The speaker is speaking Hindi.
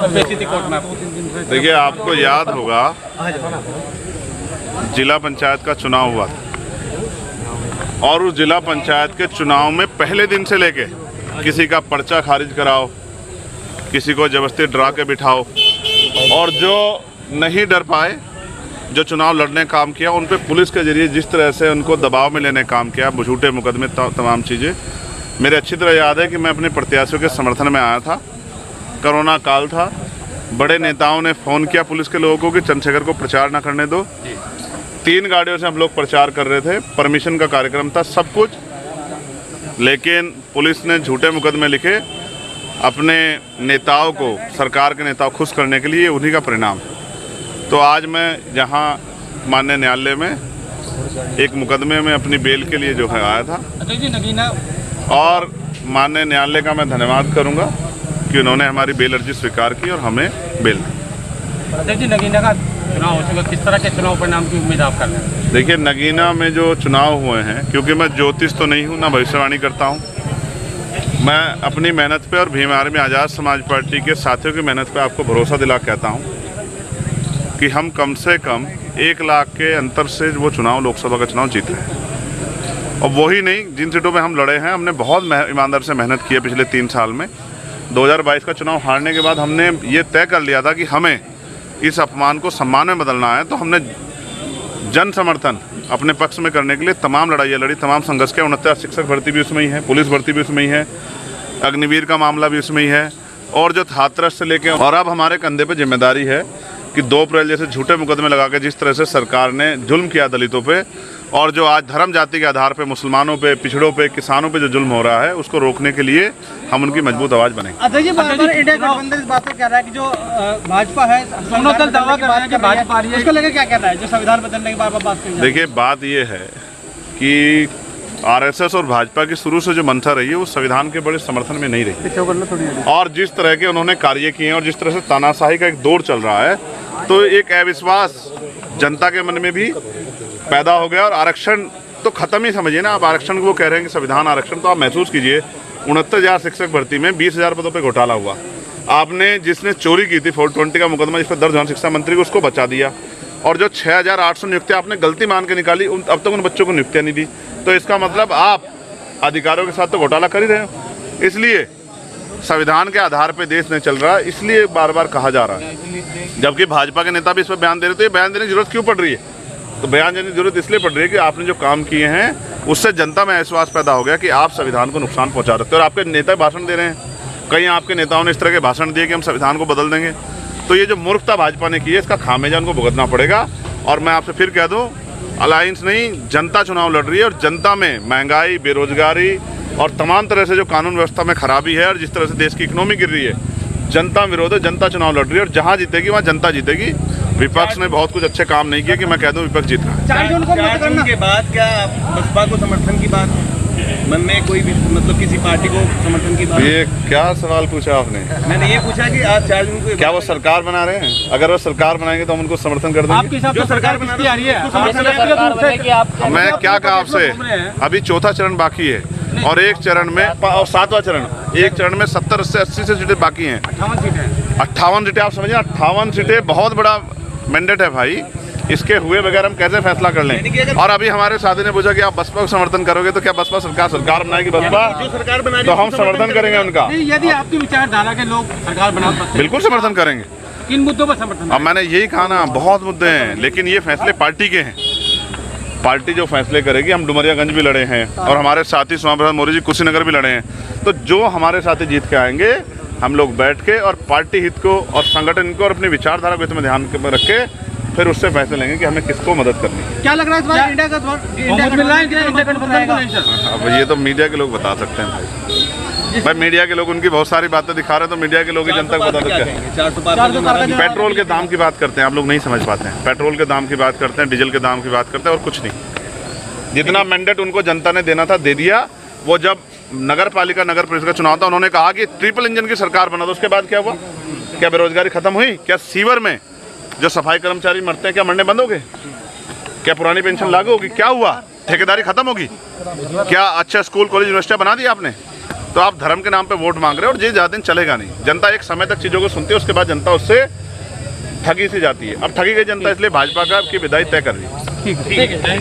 देखिए, आपको याद होगा जिला पंचायत का चुनाव हुआ था और उस जिला पंचायत के चुनाव में पहले दिन से लेके किसी का पर्चा खारिज कराओ, किसी को जबरदस्ती डरा के बिठाओ, और जो नहीं डर पाए, जो चुनाव लड़ने काम किया, उन पे पुलिस के जरिए जिस तरह से उनको दबाव में लेने काम किया, झूठे मुकदमे, तमाम चीज़ें मेरे अच्छी तरह याद है कि मैं अपने प्रत्याशियों के समर्थन में आया था। कोरोना काल था, बड़े नेताओं ने फ़ोन किया पुलिस के लोगों को कि चंद्रशेखर को प्रचार ना करने दो। 3 गाड़ियों से हम लोग प्रचार कर रहे थे, परमिशन का कार्यक्रम था, सब कुछ, लेकिन पुलिस ने झूठे मुकदमे लिखे अपने नेताओं को, सरकार के नेताओं को खुश करने के लिए। उन्हीं का परिणाम। तो आज मैं जहां माननीय न्यायालय में एक मुकदमे में अपनी बेल के लिए जो है आया था, और माननीय न्यायालय का मैं धन्यवाद करूंगा कि उन्होंने हमारी बेल अर्जी स्वीकार की और हमें बेल दी। नगीना का चुनाव हो चुका, किस तरह के चुनाव परिणाम की उम्मीद आप कर रहे हैं? देखिए, नगीना में जो चुनाव हुए हैं, क्योंकि मैं ज्योतिष तो नहीं हूँ, ना भविष्यवाणी करता हूँ, मैं अपनी मेहनत पे और भीम आर्मी आज़ाद समाज पार्टी के साथियों की मेहनत पे आपको भरोसा दिला कहता हूँ कि हम कम से कम 1 लाख के अंतर से वो चुनाव, लोकसभा का चुनाव जीते हैं। और वही नहीं, जिन सीटों पे हम लड़े हैं, हमने बहुत ईमानदार से मेहनत की है पिछले 3 साल में। 2022 का चुनाव हारने के बाद हमने ये तय कर लिया था कि हमें इस अपमान को सम्मान में बदलना है, तो हमने जन समर्थन अपने पक्ष में करने के लिए तमाम लड़ाइयाँ लड़ी, तमाम संघर्ष के। 69 शिक्षक भर्ती भी उसमें ही है, पुलिस भर्ती भी उसमें ही है, अग्निवीर का मामला भी उसमें ही है, और जो हाथरस से लेके, और अब हमारे कंधे पर जिम्मेदारी है कि 2 अप्रैल जैसे झूठे मुकदमे लगा के जिस तरह से सरकार ने जुल्म किया दलितों पे, और जो आज धर्म जाति के आधार पे मुसलमानों पे, पिछड़ों पे, किसानों पे जो जुल्म हो रहा है, उसको रोकने के लिए हम उनकी मजबूत आवाज़ बनेंगे। अध्यक्ष जी, इंडिया गठबंधन इस बात को कह रहा है कि जो भाजपा है, दोनों दल दावा कर रहे हैं कि भाजपा आ रही है, इसको लेकर क्या कहना है, जो संविधान बदलने के बारे में बात की? देखिए, बात ये है कि आरएसएस और भाजपा की शुरू से जो मंशा रही है, वो संविधान के बड़े समर्थन में नहीं रही, और जिस तरह के उन्होंने कार्य किए हैं और जिस तरह से तानाशाही का एक दौर चल रहा है, तो एक अविश्वास जनता के मन में भी पैदा हो गया। और आरक्षण तो खत्म ही समझिए ना, आप आरक्षण को वो कह रहे हैं कि संविधान आरक्षण, तो आप महसूस कीजिए 69,000 शिक्षक भर्ती में 20,000 पदों पे घोटाला हुआ। आपने जिसने चोरी की थी 420 का मुकदमा जिस पर दर्ज हुआ शिक्षा मंत्री को, उसको बचा दिया, और जो 6,800 नियुक्तियाँ आपने गलती मान के निकाली, अब तक उन बच्चों को नियुक्तियाँ नहीं दी। तो इसका मतलब आप अधिकारियों के साथ तो घोटाला कर ही रहे हो। इसलिए संविधान के आधार पर देश नहीं चल रहा, इसलिए बार बार कहा जा रहा है। जबकि भाजपा के नेता भी इस पर बयान दे रहे थे, ये बयान देने की जरूरत क्यों पड़ रही है? तो बयान देने की जरूरत इसलिए पड़ रही है कि आपने जो काम किए हैं उससे जनता में विश्वास पैदा हो गया कि आप संविधान को नुकसान पहुंचा रहे हो। और आपके नेता भाषण दे रहे हैं, कई आपके नेताओं ने इस तरह के भाषण दिए कि हम संविधान को बदल देंगे। तो ये जो मूर्खता भाजपा ने की है, इसका खामियाजा उनको भुगतना पड़ेगा। और मैं आपसे फिर कह दूं, अलायंस नहीं, जनता चुनाव लड़ रही है, और जनता में महंगाई, बेरोजगारी और तमाम तरह से जो कानून व्यवस्था में खराबी है, और जिस तरह से देश की इकोनॉमी गिर रही है, जनता विरोध है, जनता चुनाव लड़ रही है, और जहाँ जीतेगी वहाँ जनता जीतेगी। विपक्ष ने बहुत कुछ अच्छे काम नहीं किए कि मैं कह दूं विपक्ष जीत रहा है। 4 जून के बाद क्या बसपा को समर्थन की बात मन में कोई भी, मतलब किसी पार्टी को समर्थन की बात? ये क्या सवाल पूछा आपने? मैंने ये पूछा कि आज 4 जून को क्या वो सरकार बना रहे हैं? अगर वो सरकार बनाएंगे तो हम उनको समर्थन कर देंगे। जो सरकार बना रही है, मैं क्या कहा आपसे, अभी 4था चरण बाकी है, और एक चरण में, और 7वां चरण, एक चरण में 70 से 80 से सीटें बाकी हैं। 58 सीटें आप समझिए, 58 सीटें बहुत बड़ा मैंडेट है भाई। इसके हुए बगैर हम कैसे फैसला कर लें? और अभी हमारे साथी ने पूछा कि आप बसपा को समर्थन करोगे, तो क्या बसपा सरकार बनाएगी? बसपा जो सरकार बना रही तो हम समर्थन करेंगे उनका। यदि आपकी विचारधारा के लोग सरकार बना सकते हैं, बिल्कुल समर्थन करेंगे। किन मुद्दों पर समर्थन? अब मैंने यही कहा ना, बहुत मुद्दे हैं, लेकिन ये फैसले पार्टी के हैं। पार्टी जो फैसले करेगी, हम डुमरियागंज भी लड़े हैं, और हमारे साथी स्वामी प्रसाद मौर्य जी कुशीनगर भी लड़े हैं। तो जो हमारे साथी जीत के आएंगे, हम लोग बैठ के और पार्टी हित को और संगठन को और अपनी विचारधारा को इसमें ध्यान में रख के फिर उससे फैसले लेंगे कि हमें किसको मदद करनी है। क्या लग रहा है इस बार इंडिया गठबंधन को? अब ये तो मीडिया के लोग बता सकते हैं भाई। मीडिया के लोग उनकी बहुत सारी बातें दिखा रहे हैं, तो मीडिया के लोग ही जनता को बता सकते हैं। पेट्रोल के दाम की बात करते हैं, आप लोग नहीं समझ पाते हैं। पेट्रोल के दाम की बात करते हैं, डीजल के दाम की बात करते हैं, और कुछ नहीं। जितना मैंडेट उनको जनता ने देना था दे दिया। वो जब नगर पालिका, नगर परिषद का चुनाव था, उन्होंने कहा कि ट्रिपल इंजन की सरकार बना दो। उसके बाद क्या हुआ? क्या बेरोजगारी खत्म हुई? क्या सीवर में जो सफाई कर्मचारी मरते हैं, क्या मरने बंद हो गए? क्या पुरानी पेंशन लागू होगी? क्या हुआ? ठेकेदारी खत्म होगी? क्या अच्छा स्कूल, कॉलेज, यूनिवर्सिटियां बना दी आपने? तो आप धर्म के नाम पे वोट मांग रहे हो और ये ज़्यादा दिन चलेगा नहीं। जनता एक समय तक चीज़ों को सुनती है, उसके बाद जनता उससे ठगी सी जाती है। अब ठगी गई जनता, इसलिए भाजपा का की विदाई तय कर रही है। ठीक है।